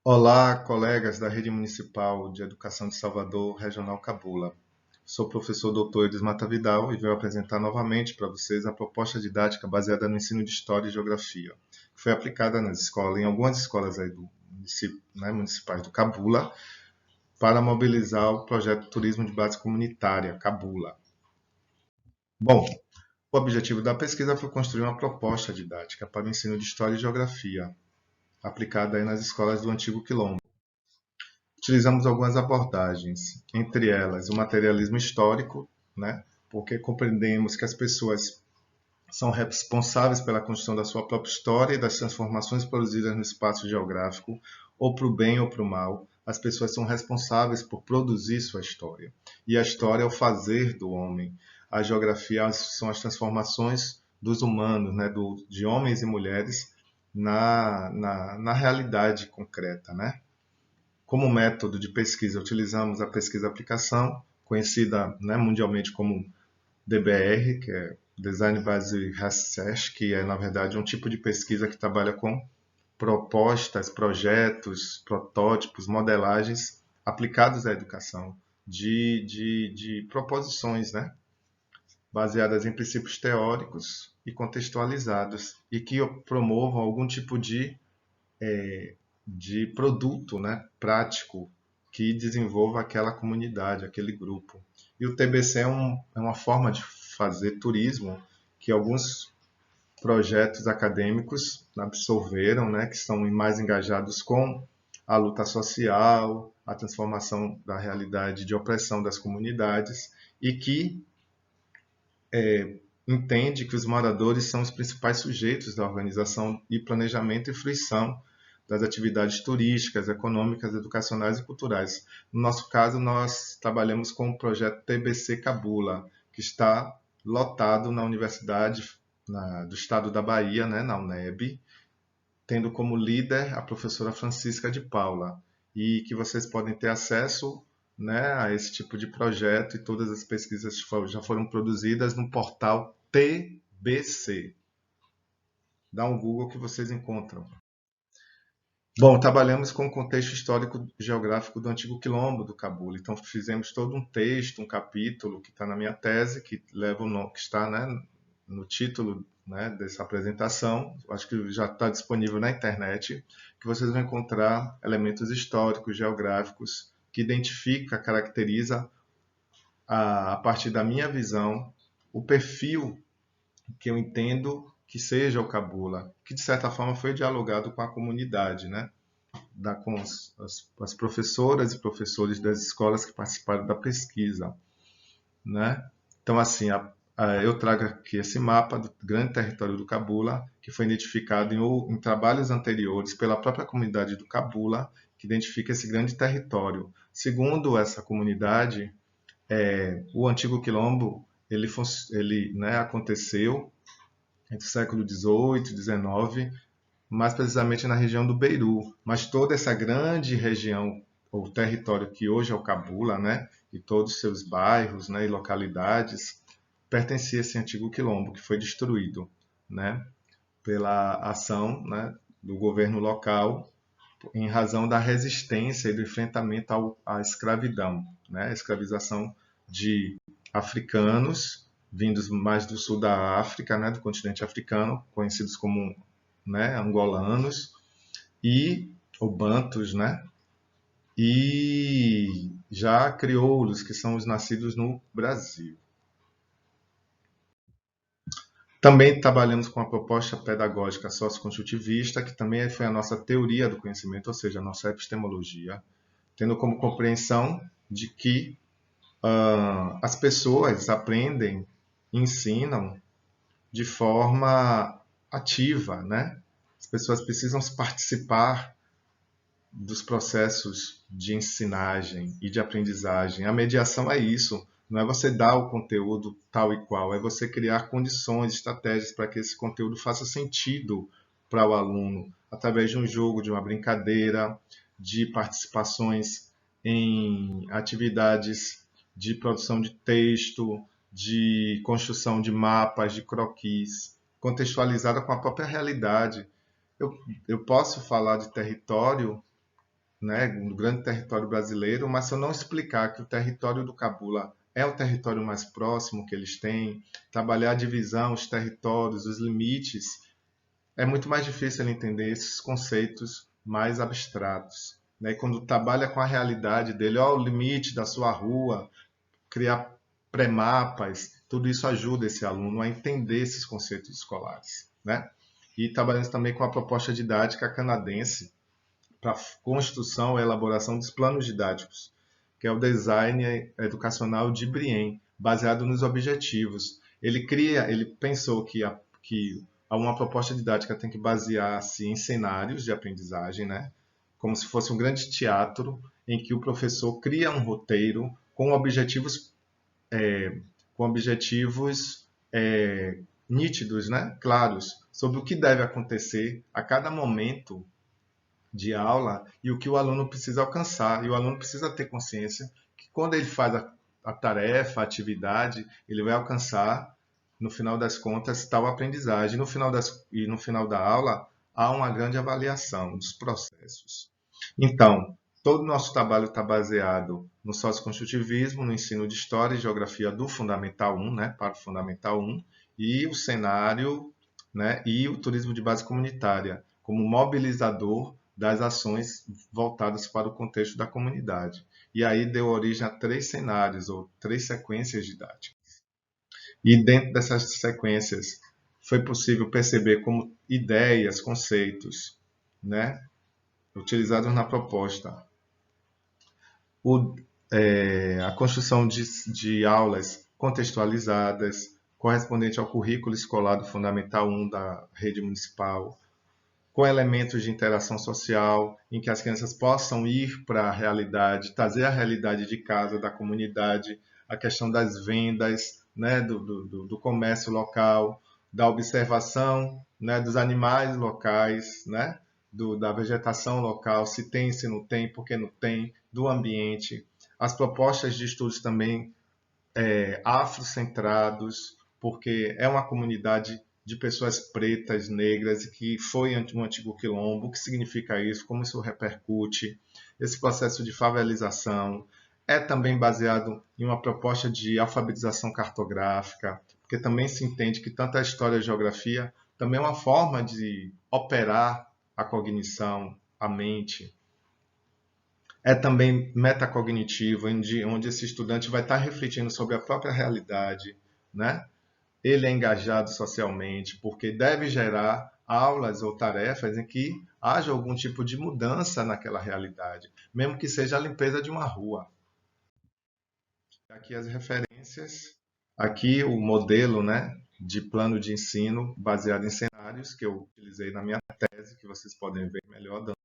Olá, colegas da Rede Municipal de Educação de Salvador, Regional Cabula. Sou o professor Dr. Eudes Mata Vidal e venho apresentar novamente para vocês a proposta didática baseada no ensino de História e Geografia, que foi aplicada nas escolas, em algumas escolas aí do município, né, municipais do Cabula, para mobilizar o projeto Turismo de Base Comunitária, Cabula. Bom, o objetivo da pesquisa foi construir uma proposta didática para o ensino de História e Geografia, aplicada aí nas escolas do Antigo Quilombo. Utilizamos algumas abordagens, entre elas o materialismo histórico, né? Porque compreendemos que as pessoas são responsáveis pela construção da sua própria história e das transformações produzidas no espaço geográfico, ou para o bem ou para o mal. As pessoas são responsáveis por produzir sua história. E a história é o fazer do homem. A geografia são as transformações dos humanos, né? De homens e mulheres na realidade concreta, né? Como método de pesquisa, utilizamos a pesquisa-aplicação, conhecida, né, mundialmente como DBR, que é Design Based Research, que é, na verdade, um tipo de pesquisa que trabalha com propostas, projetos, protótipos, modelagens aplicados à educação, de proposições, né, baseadas em princípios teóricos e contextualizados, e que promovam algum tipo de produto, né, prático que desenvolva aquela comunidade, aquele grupo. E o TBC é uma forma de fazer turismo que alguns projetos acadêmicos absorveram, né, que estão mais engajados com a luta social, a transformação da realidade de opressão das comunidades e que entende que os moradores são os principais sujeitos da organização e planejamento e fruição das atividades turísticas, econômicas, educacionais e culturais. No nosso caso, nós trabalhamos com o projeto TBC Cabula, que está lotado na Universidade do Estado da Bahia, né, na UNEB, tendo como líder a professora Francisca de Paula, e que vocês podem ter acesso, né, a esse tipo de projeto e todas as pesquisas já foram produzidas no portal TBC. Dá um Google que vocês encontram. Bom, trabalhamos com o contexto histórico geográfico do Antigo Quilombo do Cabula. Então fizemos todo um texto, um capítulo que está na minha tese, que leva o nome, que está, né, no título, né, dessa apresentação. Acho que já está disponível na internet, que vocês vão encontrar elementos históricos, geográficos, que identifica, caracteriza a partir da minha visão o perfil que eu entendo que seja o Cabula, que de certa forma foi dialogado com a comunidade, né? Com as professoras e professores das escolas que participaram da pesquisa, né? Então, assim, eu trago aqui esse mapa do grande território do Cabula, que foi identificado em trabalhos anteriores pela própria comunidade do Cabula, que identifica esse grande território. Segundo essa comunidade, o antigo quilombo ele, né, aconteceu entre o século XVIII e XIX, mais precisamente na região do Beiru. Mas toda essa grande região, ou território que hoje é o Cabula, né, e todos os seus bairros, né, e localidades, pertencia a esse antigo quilombo que foi destruído, né, pela ação, né, do governo local em razão da resistência e do enfrentamento à escravidão, né, a escravização de africanos vindos mais do sul da África, né, do continente africano, conhecidos como, né, angolanos e ou bantus, né, e já crioulos, que são os nascidos no Brasil. Também trabalhamos com a proposta pedagógica socioconstrutivista, que também foi a nossa teoria do conhecimento, ou seja, a nossa epistemologia, tendo como compreensão de que as pessoas aprendem e ensinam de forma ativa, né? As pessoas precisam participar dos processos de ensinagem e de aprendizagem. A mediação é isso, não é você dar o conteúdo tal e qual, é você criar condições, estratégias para que esse conteúdo faça sentido para o aluno, através de um jogo, de uma brincadeira, de participações em atividades de produção de texto, de construção de mapas, de croquis, contextualizada com a própria realidade. Eu, eu posso falar de território né, no grande território brasileiro, mas se eu não explicar que o território do Cabula é o território mais próximo que eles têm, trabalhar a divisão, os territórios, os limites, é muito mais difícil ele entender esses conceitos mais abstratos. Né? E quando trabalha com a realidade dele, ó, o limite da sua rua, criar pré-mapas, tudo isso ajuda esse aluno a entender esses conceitos escolares. Né? E trabalhamos também com a proposta didática canadense para a construção e elaboração dos planos didáticos, que é o design educacional de Brien, baseado nos objetivos. Ele pensou que uma proposta didática tem que basear-se em cenários de aprendizagem, né? Como se fosse um grande teatro em que o professor cria um roteiro com objetivos, é, com objetivos nítidos, né? Claros, sobre o que deve acontecer a cada momento de aula e o que o aluno precisa alcançar. E o aluno precisa ter consciência que quando ele faz a tarefa, a atividade, ele vai alcançar, no final das contas, tal aprendizagem. E no final da aula, há uma grande avaliação dos processos. Então, todo o nosso trabalho está baseado no socioconstrutivismo, no ensino de História e Geografia do Fundamental 1, né, para o Fundamental 1, e o cenário, né, e o turismo de base comunitária, como mobilizador das ações voltadas para o contexto da comunidade. E aí deu origem a 3 cenários, ou 3 sequências didáticas. E dentro dessas sequências foi possível perceber como ideias, conceitos, né, utilizados na proposta, o, a construção de aulas contextualizadas, correspondente ao currículo escolar do Fundamental 1 da rede municipal, com elementos de interação social, em que as crianças possam ir para a realidade, trazer a realidade de casa, da comunidade, a questão das vendas, né, do comércio local, da observação, né, dos animais locais, né, da vegetação local, se tem, se não tem, por que não tem, do ambiente. As propostas de estudos também afrocentrados, porque é uma comunidade de pessoas pretas, negras, que foi um antigo quilombo. O que significa isso? Como isso repercute? Esse processo de favelização é também baseado em uma proposta de alfabetização cartográfica, porque também se entende que tanto a história e a geografia também é uma forma de operar a cognição, a mente. É também metacognitivo, onde esse estudante vai estar refletindo sobre a própria realidade, né? Ele é engajado socialmente, porque deve gerar aulas ou tarefas em que haja algum tipo de mudança naquela realidade, mesmo que seja a limpeza de uma rua. Aqui as referências, aqui o modelo, né, de plano de ensino baseado em cenários que eu utilizei na minha tese, que vocês podem ver melhor,